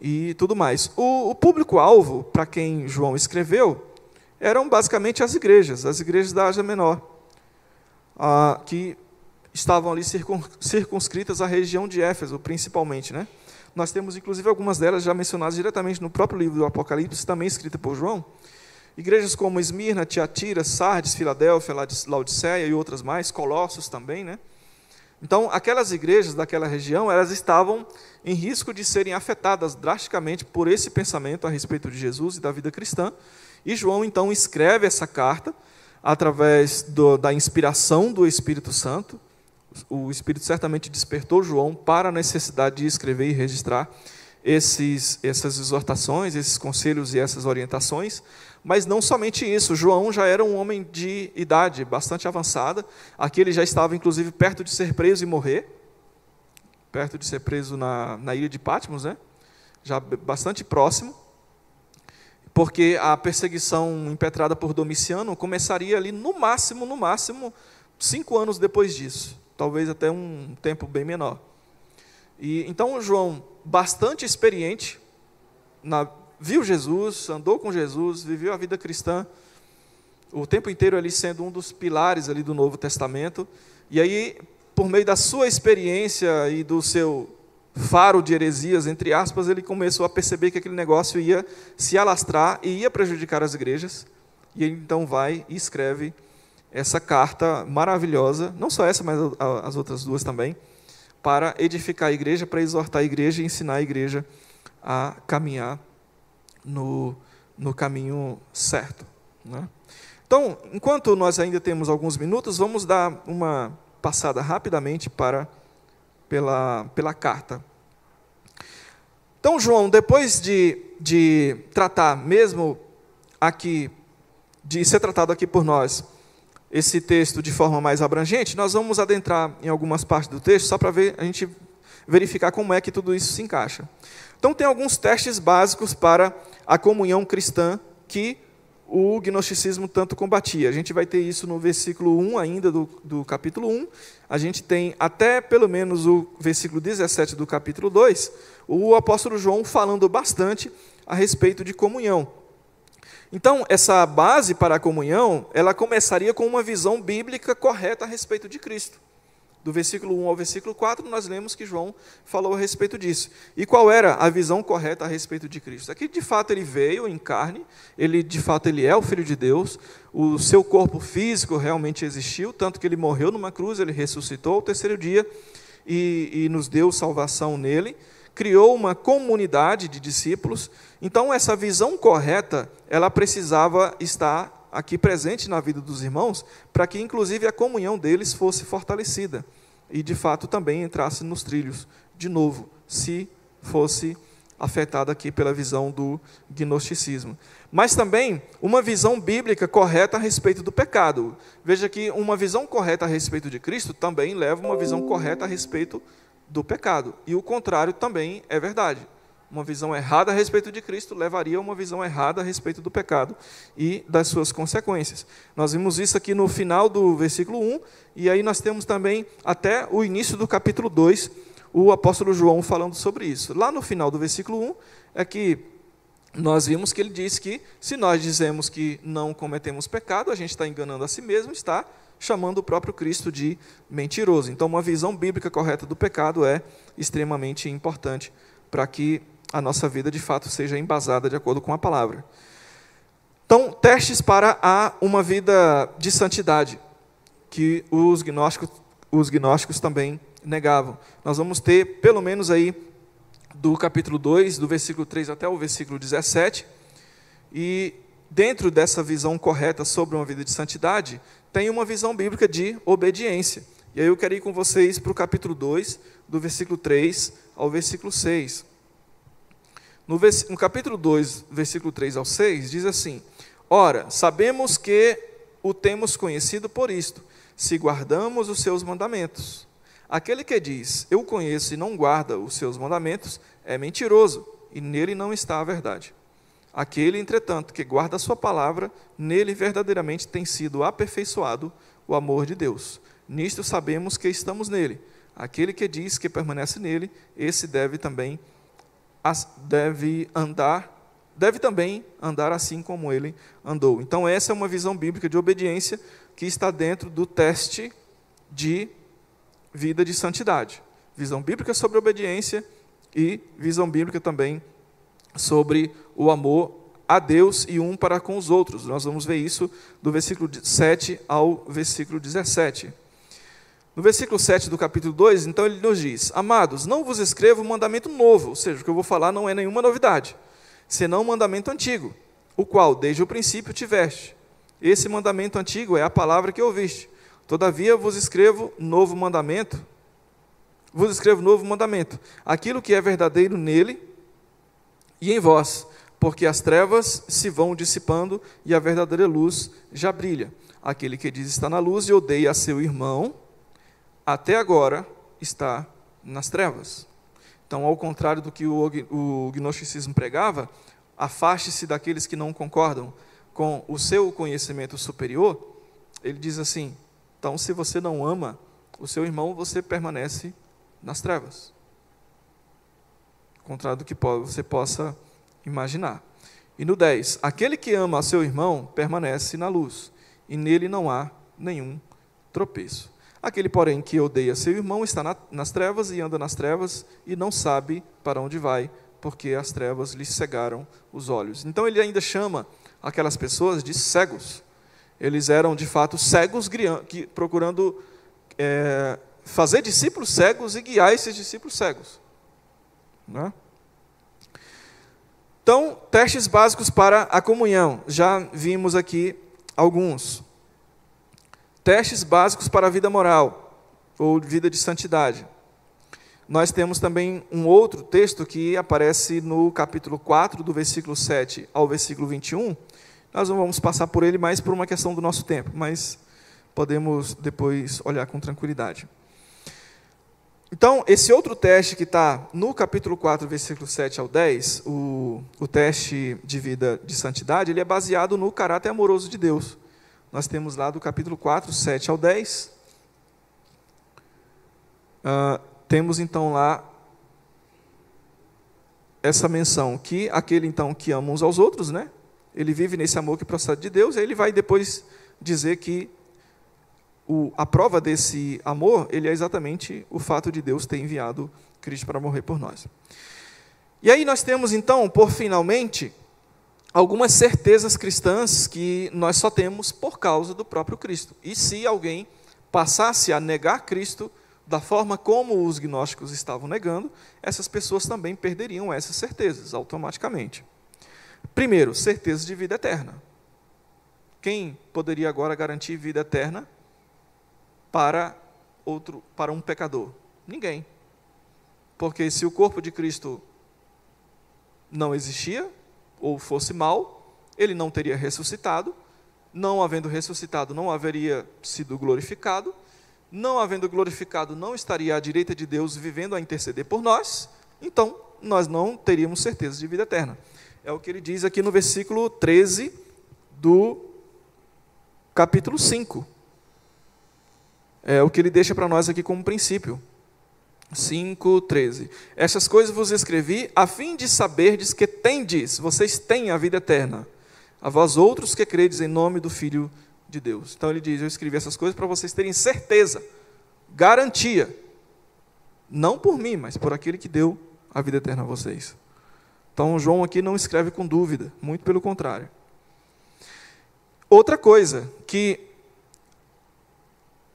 e tudo mais. O público-alvo, para quem João escreveu, eram basicamente as igrejas da Ásia Menor, que estavam ali circunscritas à região de Éfeso, principalmente, né? Nós temos, inclusive, algumas delas já mencionadas diretamente no próprio livro do Apocalipse, também escrita por João. Igrejas como Esmirna, Tiatira, Sardes, Filadélfia, Laodiceia e outras mais, Colossos também, né? Então, aquelas igrejas daquela região, elas estavam em risco de serem afetadas drasticamente por esse pensamento a respeito de Jesus e da vida cristã. E João, então, escreve essa carta através da inspiração do Espírito Santo. O Espírito certamente despertou João para a necessidade de escrever e registrar essas exortações, esses conselhos e essas orientações. Mas não somente isso, João já era um homem de idade bastante avançada. Aqui ele já estava, inclusive, perto de ser preso e morrer. Perto de ser preso na ilha de Patmos, né? Já bastante próximo. Porque a perseguição impetrada por Domiciano começaria ali no máximo, 5 anos depois disso. Talvez até um tempo bem menor. E então João, bastante experiente, viu Jesus, andou com Jesus, viveu a vida cristã, o tempo inteiro ali sendo um dos pilares ali do Novo Testamento. E aí, por meio da sua experiência e do seu faro de heresias, entre aspas, ele começou a perceber que aquele negócio ia se alastrar e ia prejudicar as igrejas. E ele então vai e escreve essa carta maravilhosa, não só essa, mas as outras duas também, para edificar a igreja, para exortar a igreja e ensinar a igreja a caminhar no caminho certo, né? Então, enquanto nós ainda temos alguns minutos, vamos dar uma passada rapidamente pela carta. Então, João, depois de tratar, mesmo aqui, de ser tratado aqui por nós, esse texto de forma mais abrangente, nós vamos adentrar em algumas partes do texto, só para a gente verificar como é que tudo isso se encaixa. Então, tem alguns testes básicos para a comunhão cristã que o gnosticismo tanto combatia. A gente vai ter isso no versículo 1 ainda do capítulo 1. A gente tem até pelo menos o versículo 17 do capítulo 2, o apóstolo João falando bastante a respeito de comunhão. Então, essa base para a comunhão, ela começaria com uma visão bíblica correta a respeito de Cristo. Do versículo 1 ao versículo 4, nós lemos que João falou a respeito disso. E qual era a visão correta a respeito de Cristo? É que, de fato, ele veio em carne, de fato, ele é o Filho de Deus, o seu corpo físico realmente existiu, tanto que ele morreu numa cruz, ele ressuscitou ao terceiro dia e nos deu salvação nele, criou uma comunidade de discípulos. Então, essa visão correta, ela precisava estar aqui presente na vida dos irmãos, para que, inclusive, a comunhão deles fosse fortalecida e, de fato, também entrasse nos trilhos de novo, se fosse afetada aqui pela visão do gnosticismo. Mas também uma visão bíblica correta a respeito do pecado. Veja que uma visão correta a respeito de Cristo também leva uma visão correta a respeito do pecado. E o contrário também é verdade. Uma visão errada a respeito de Cristo levaria a uma visão errada a respeito do pecado e das suas consequências. Nós vimos isso aqui no final do versículo 1, e aí nós temos também até o início do capítulo 2, o apóstolo João falando sobre isso. Lá no final do versículo 1, é que nós vimos que ele diz que se nós dizemos que não cometemos pecado, a gente está enganando a si mesmo, está chamando o próprio Cristo de mentiroso. Então, uma visão bíblica correta do pecado é extremamente importante para que a nossa vida, de fato, seja embasada de acordo com a palavra. Então, testes para uma vida de santidade, que os gnósticos também negavam. Nós vamos ter, pelo menos aí, do capítulo 2, do versículo 3 até o versículo 17, e dentro dessa visão correta sobre uma vida de santidade, tem uma visão bíblica de obediência. E aí eu quero ir com vocês para o capítulo 2, do versículo 3 ao versículo 6. No capítulo 2, versículo 3 ao 6, diz assim: Ora, sabemos que o temos conhecido por isto, se guardamos os seus mandamentos. Aquele que diz, eu conheço e não guarda os seus mandamentos, é mentiroso, e nele não está a verdade. Aquele, entretanto, que guarda a sua palavra, nele verdadeiramente tem sido aperfeiçoado o amor de Deus. Nisto sabemos que estamos nele. Aquele que diz que permanece nele, esse deve também andar assim como ele andou. Então, essa é uma visão bíblica de obediência que está dentro do teste de vida de santidade. Visão bíblica sobre obediência e visão bíblica também sobre o amor a Deus e um para com os outros. Nós vamos ver isso do versículo 7 ao versículo 17. No versículo 7 do capítulo 2, então ele nos diz: Amados, não vos escrevo um mandamento novo, ou seja, o que eu vou falar não é nenhuma novidade, senão um mandamento antigo, o qual desde o princípio tiveste. Esse mandamento antigo é a palavra que ouviste. Todavia vos escrevo novo mandamento, aquilo que é verdadeiro nele e em vós, porque as trevas se vão dissipando e a verdadeira luz já brilha. Aquele que diz está na luz e odeia a seu irmão, até agora está nas trevas. Então, ao contrário do que o gnosticismo pregava, afaste-se daqueles que não concordam com o seu conhecimento superior. Ele diz assim: então, se você não ama o seu irmão, você permanece nas trevas. Ao contrário do que você possa imaginar. E no 10, aquele que ama a seu irmão permanece na luz, e nele não há nenhum tropeço. Aquele, porém, que odeia seu irmão está nas trevas e anda nas trevas e não sabe para onde vai, porque as trevas lhe cegaram os olhos. Então ele ainda chama aquelas pessoas de cegos. Eles eram, de fato, cegos, procurando fazer discípulos cegos e guiar esses discípulos cegos. Né? Então, testes básicos para a comunhão. Já vimos aqui alguns. Testes básicos para a vida moral, ou vida de santidade. Nós temos também um outro texto que aparece no capítulo 4, do versículo 7 ao versículo 21. Nós não vamos passar por ele mais por uma questão do nosso tempo, mas podemos depois olhar com tranquilidade. Então, esse outro teste que está no capítulo 4, versículo 7 ao 10, o teste de vida de santidade, ele é baseado no caráter amoroso de Deus. Nós temos lá do capítulo 4, 7 ao 10. Temos então lá essa menção que aquele então que ama uns aos outros, né? Ele vive nesse amor que procede de Deus, e ele vai depois dizer que a prova desse amor, ele é exatamente o fato de Deus ter enviado Cristo para morrer por nós. E aí nós temos então, por finalmente, algumas certezas cristãs que nós só temos por causa do próprio Cristo. E se alguém passasse a negar Cristo da forma como os gnósticos estavam negando, essas pessoas também perderiam essas certezas automaticamente. Primeiro, certeza de vida eterna. Quem poderia agora garantir vida eterna para um pecador? Ninguém. Porque se o corpo de Cristo não existia, ou fosse mau, ele não teria ressuscitado. Não havendo ressuscitado, não haveria sido glorificado. Não havendo glorificado, não estaria à direita de Deus vivendo a interceder por nós. Então, nós não teríamos certeza de vida eterna. É o que ele diz aqui no versículo 13 do capítulo 5. É o que ele deixa para nós aqui como princípio. 5:13. Essas coisas vos escrevi a fim de saberdes que tendes, vocês têm a vida eterna, a vós outros que credes em nome do Filho de Deus. Então ele diz, eu escrevi essas coisas para vocês terem certeza, garantia, não por mim, mas por aquele que deu a vida eterna a vocês. Então, João aqui não escreve com dúvida, muito pelo contrário. Outra coisa que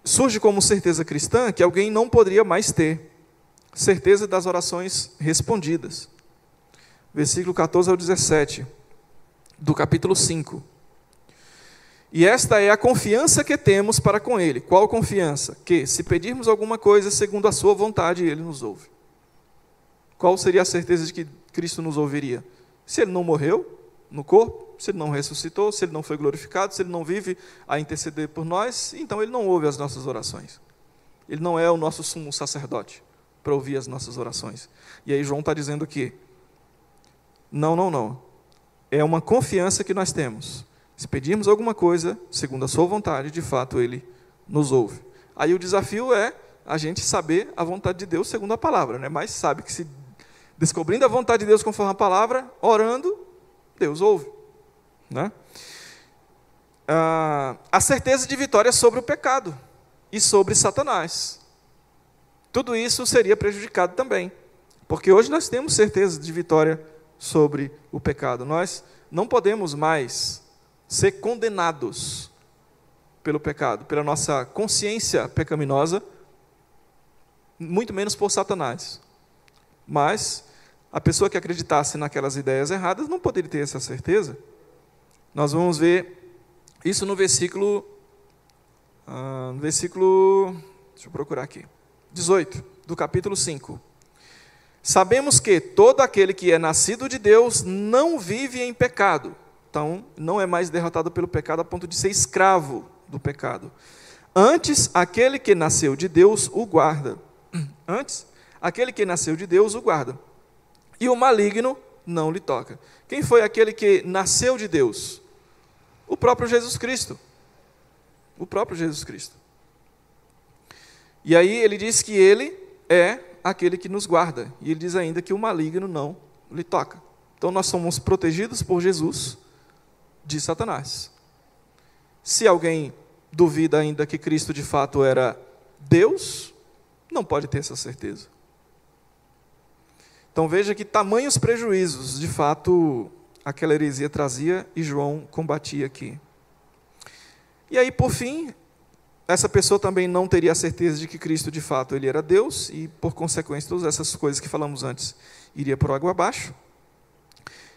surge como certeza cristã, que alguém não poderia mais ter, certeza das orações respondidas. Versículo 14 ao 17, do capítulo 5. E esta é a confiança que temos para com Ele. Qual confiança? Que, se pedirmos alguma coisa segundo a sua vontade, Ele nos ouve. Qual seria a certeza de que Cristo nos ouviria? Se Ele não morreu no corpo, se Ele não ressuscitou, se Ele não foi glorificado, se Ele não vive a interceder por nós, então Ele não ouve as nossas orações. Ele não é o nosso sumo sacerdote para ouvir as nossas orações. E aí João está dizendo que não. É uma confiança que nós temos. Se pedirmos alguma coisa, segundo a sua vontade, de fato Ele nos ouve. Aí o desafio é a gente saber a vontade de Deus segundo a palavra, né? Mas sabe que se descobrindo a vontade de Deus conforme a palavra, orando, Deus ouve, né? A certeza de vitória sobre o pecado e sobre Satanás. Tudo isso seria prejudicado também, porque hoje nós temos certeza de vitória sobre o pecado. Nós não podemos mais ser condenados pelo pecado, pela nossa consciência pecaminosa, muito menos por Satanás. Mas a pessoa que acreditasse naquelas ideias erradas não poderia ter essa certeza. Nós vamos ver isso no versículo, deixa eu procurar aqui, 18, do capítulo 5. Sabemos que todo aquele que é nascido de Deus não vive em pecado. Então, não é mais derrotado pelo pecado a ponto de ser escravo do pecado. Antes, aquele que nasceu de Deus o guarda. E o maligno não lhe toca. Quem foi aquele que nasceu de Deus? O próprio Jesus Cristo. E aí ele diz que ele é aquele que nos guarda. E ele diz ainda que o maligno não lhe toca. Então nós somos protegidos por Jesus de Satanás. Se alguém duvida ainda que Cristo de fato era Deus, não pode ter essa certeza. Então veja que tamanhos prejuízos, de fato, aquela heresia trazia e João combatia aqui. E aí, por fim, essa pessoa também não teria a certeza de que Cristo, de fato, ele era Deus, e, por consequência, todas essas coisas que falamos antes, iria por água abaixo.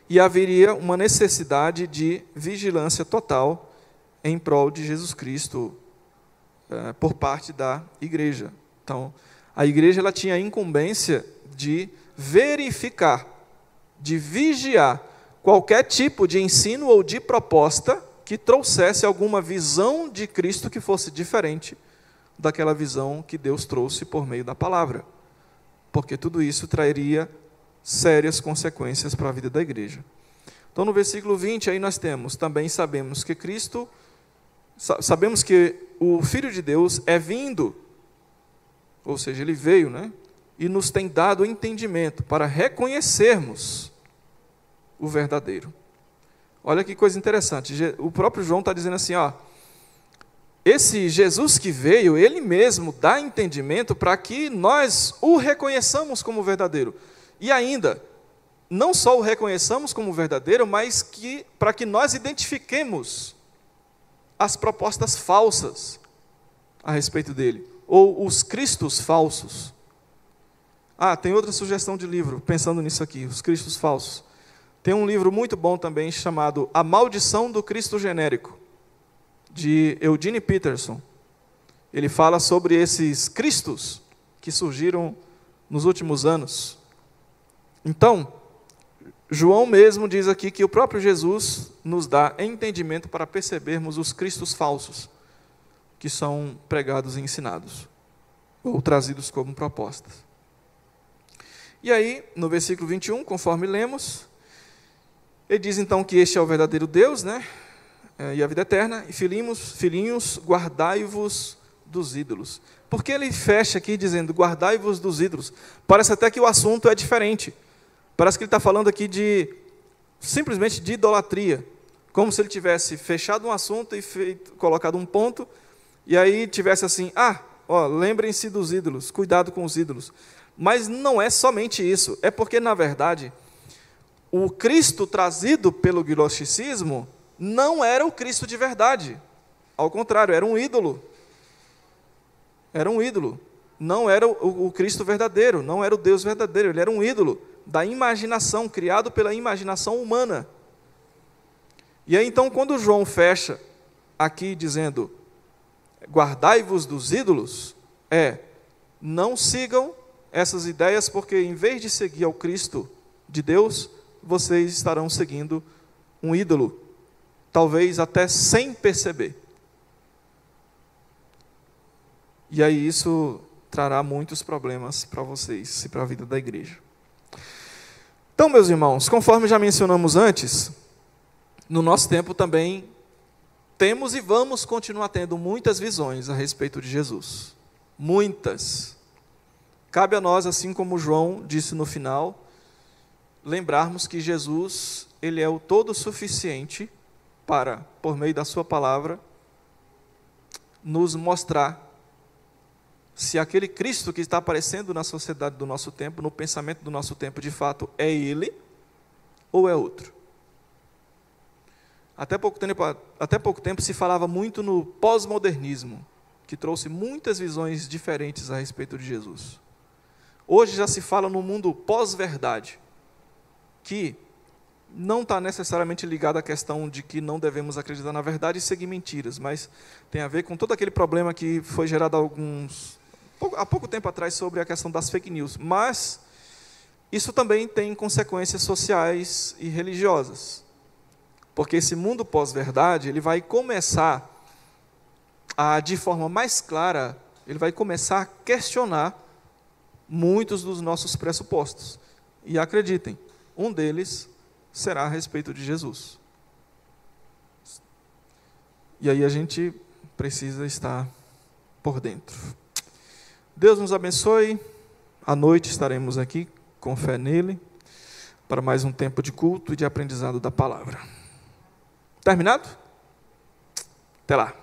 E haveria uma necessidade de vigilância total em prol de Jesus Cristo por parte da igreja. Então, a igreja ela tinha a incumbência de verificar, de vigiar qualquer tipo de ensino ou de proposta que trouxesse alguma visão de Cristo que fosse diferente daquela visão que Deus trouxe por meio da palavra. Porque tudo isso traria sérias consequências para a vida da igreja. Então, no versículo 20, aí nós temos, também sabemos que o Filho de Deus é vindo, ou seja, ele veio, né? E nos tem dado entendimento para reconhecermos o verdadeiro. Olha que coisa interessante, o próprio João está dizendo assim, esse Jesus que veio, ele mesmo dá entendimento para que nós o reconheçamos como verdadeiro. E ainda, não só o reconheçamos como verdadeiro, mas para que nós identifiquemos as propostas falsas a respeito dele, ou os cristos falsos. Tem outra sugestão de livro, pensando nisso aqui, os cristos falsos. Tem um livro muito bom também, chamado A Maldição do Cristo Genérico, de Eugene Peterson. Ele fala sobre esses cristos que surgiram nos últimos anos. Então, João mesmo diz aqui que o próprio Jesus nos dá entendimento para percebermos os cristos falsos que são pregados e ensinados, ou trazidos como propostas. E aí, no versículo 21, conforme lemos, ele diz então que este é o verdadeiro Deus, né? E a vida eterna, e filhinhos, guardai-vos dos ídolos. Por que ele fecha aqui dizendo, guardai-vos dos ídolos? Parece até que o assunto é diferente. Parece que ele está falando aqui simplesmente de idolatria. Como se ele tivesse fechado um assunto e colocado um ponto, e aí tivesse assim, lembrem-se dos ídolos, cuidado com os ídolos. Mas não é somente isso, é porque, na verdade, o Cristo trazido pelo gnosticismo não era o Cristo de verdade. Ao contrário, era um ídolo. Era um ídolo. Não era o Cristo verdadeiro, não era o Deus verdadeiro, ele era um ídolo da imaginação, criado pela imaginação humana. E aí então, quando João fecha aqui dizendo, guardai-vos dos ídolos, não sigam essas ideias, porque em vez de seguir ao Cristo de Deus, vocês estarão seguindo um ídolo, talvez até sem perceber. E aí isso trará muitos problemas para vocês e para a vida da igreja. Então, meus irmãos, conforme já mencionamos antes, no nosso tempo também temos e vamos continuar tendo muitas visões a respeito de Jesus. Muitas. Cabe a nós, assim como João disse no final, lembrarmos que Jesus, ele é o todo suficiente para, por meio da sua palavra, nos mostrar se aquele Cristo que está aparecendo na sociedade do nosso tempo, no pensamento do nosso tempo, de fato é Ele ou é outro. Até pouco tempo se falava muito no pós-modernismo, que trouxe muitas visões diferentes a respeito de Jesus. Hoje já se fala no mundo pós-verdade, que não está necessariamente ligado à questão de que não devemos acreditar na verdade e seguir mentiras, mas tem a ver com todo aquele problema que foi gerado há pouco tempo atrás sobre a questão das fake news. Mas isso também tem consequências sociais e religiosas. Porque esse mundo pós-verdade, ele vai começar de forma mais clara, ele vai começar a questionar muitos dos nossos pressupostos. E acreditem, um deles será a respeito de Jesus. E aí a gente precisa estar por dentro. Deus nos abençoe. À noite estaremos aqui com fé nele para mais um tempo de culto e de aprendizado da palavra. Terminado? Até lá.